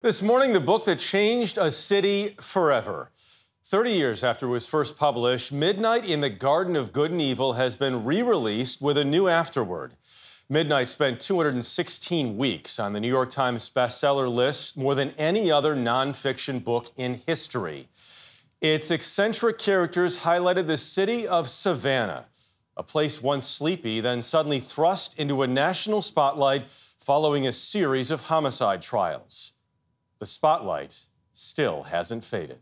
This morning, the book that changed a city forever. 30 years after it was first published, Midnight in the Garden of Good and Evil has been re-released with a new afterword. Midnight spent 216 weeks on the New York Times bestseller list, more than any other nonfiction book in history. Its eccentric characters highlighted the city of Savannah, a place once sleepy, then suddenly thrust into a national spotlight following a series of homicide trials. The spotlight still hasn't faded.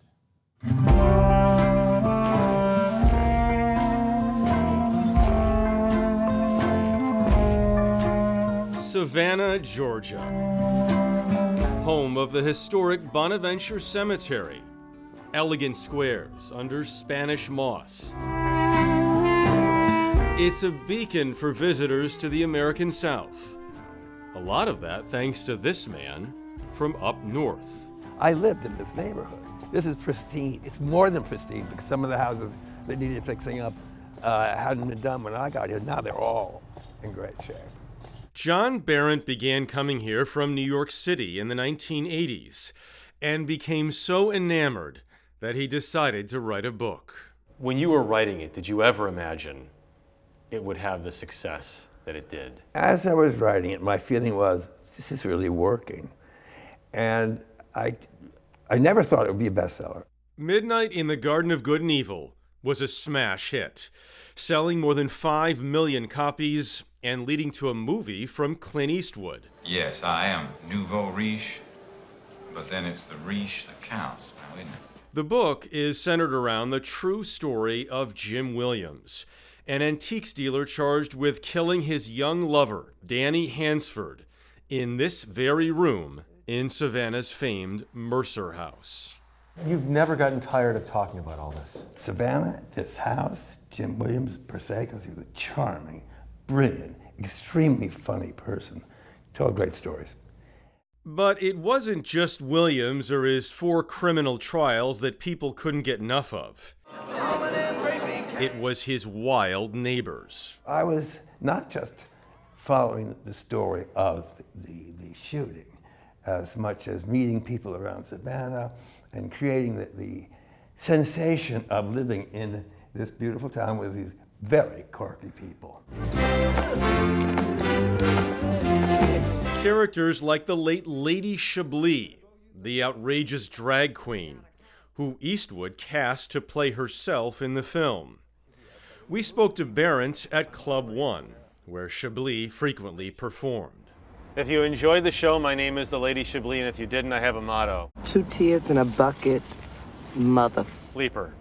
Savannah, Georgia, home of the historic Bonaventure Cemetery, elegant squares under Spanish moss. It's a beacon for visitors to the American South. A lot of that thanks to this man from up north. I lived in this neighborhood. This is pristine. It's more than pristine because some of the houses that needed fixing up hadn't been done when I got here. Now they're all in great shape. John Berendt began coming here from New York City in the 1980s and became so enamored that he decided to write a book. When you were writing it, did you ever imagine it would have the success that it did? As I was writing it, my feeling was, this is really working. And I never thought it would be a bestseller. Midnight in the Garden of Good and Evil was a smash hit, selling more than 5 million copies and leading to a movie from Clint Eastwood. Yes, I am nouveau riche, but then it's the riche that counts, now isn't it? The book is centered around the true story of Jim Williams, an antiques dealer charged with killing his young lover, Danny Hansford, in this very room in Savannah's famed Mercer House. You've never gotten tired of talking about all this. Savannah, this house, Jim Williams per se, because he was a charming, brilliant, extremely funny person. Told great stories. But it wasn't just Williams or his 4 criminal trials that people couldn't get enough of. It was his wild neighbors. I was not just following the story of the shooting, as much as meeting people around Savannah and creating the sensation of living in this beautiful town with these very quirky people. Characters like the late Lady Chablis, the outrageous drag queen, who Eastwood cast to play herself in the film. We spoke to Berendt at Club 1, where Chablis frequently performed. If you enjoyed the show, my name is the Lady Chablis, and if you didn't, I have a motto. 2 tears in a bucket, mother. Sleeper.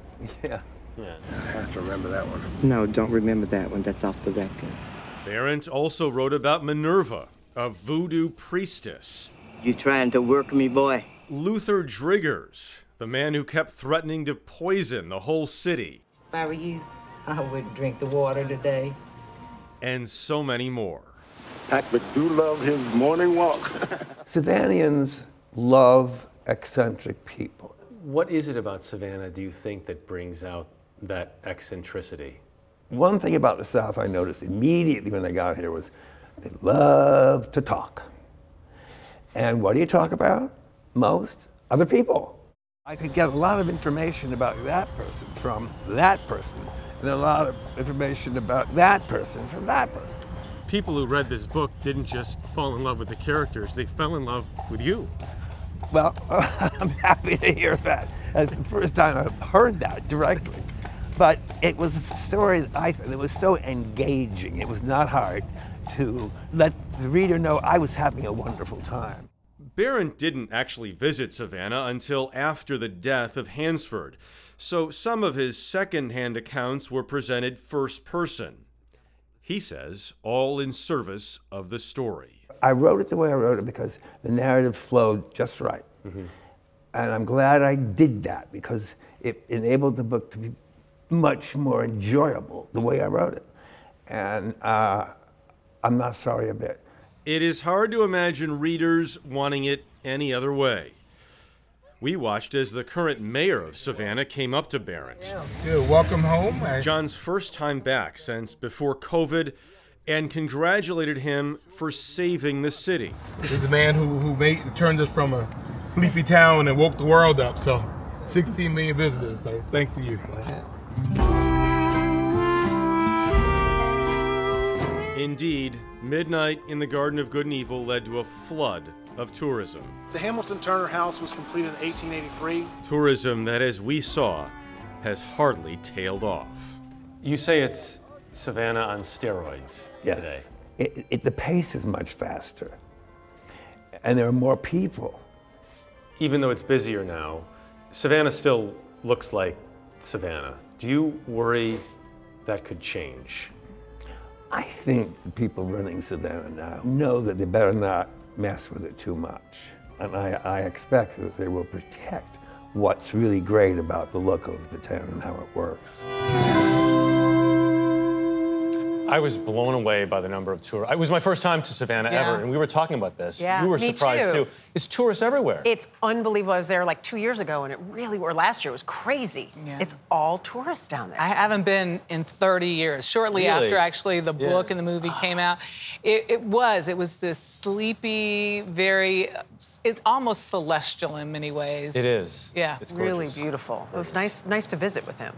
Yeah. I have to remember that one. No, don't remember that one. That's off the record. Berendt also wrote about Minerva, a voodoo priestess. You trying to work me, boy? Luther Driggers, the man who kept threatening to poison the whole city. If I were you, I wouldn't drink the water today. And so many more. Patrick do love his morning walk. Savannahans love eccentric people. What is it about Savannah, do you think, that brings out that eccentricity? One thing about the South I noticed immediately when I got here was they love to talk. And what do you talk about most? Other people. I could get a lot of information about that person from that person, and a lot of information about that person from that person. People who read this book didn't just fall in love with the characters, they fell in love with you. Well, I'm happy to hear that. That's the first time I've heard that directly. But it was a story that was so engaging. It was not hard to let the reader know I was having a wonderful time. Berendt didn't actually visit Savannah until after the death of Hansford, so some of his second-hand accounts were presented first person. He says, all in service of the story. I wrote it the way I wrote it because the narrative flowed just right. Mm-hmm. And I'm glad I did that because it enabled the book to be much more enjoyable the way I wrote it. And I'm not sorry a bit. It is hard to imagine readers wanting it any other way. We watched as the current mayor of Savannah came up to Berendt. Good, welcome home. John's first time back since before COVID, and congratulated him for saving the city. This is a man who turned us from sleepy town and woke the world up. So 16 million visitors, so thanks to you. Indeed, midnight in the Garden of Good and Evil led to a flood of tourism. The Hamilton Turner House was completed in 1883. Tourism that, as we saw, has hardly tailed off. You say it's Savannah on steroids today. The pace is much faster, and there are more people. Even though it's busier now, Savannah still looks like Savannah. Do you worry that could change? I think the people running Savannah now know that they better not mess with it too much. And I expect that they will protect what's really great about the look of the town and how it works. I was blown away by the number of tourists. It was my first time to Savannah ever, and we were talking about this. Yeah, you were me surprised too. It's tourists everywhere. It's unbelievable. I was there like 2 years ago, and it really, or last year, it was crazy. Yeah. It's all tourists down there. I haven't been in 30 years. Shortly after, actually, the book and the movie came out, it was this sleepy, very, it's almost celestial in many ways. It is. Yeah. It's really gorgeous. beautiful. It was nice to visit with him.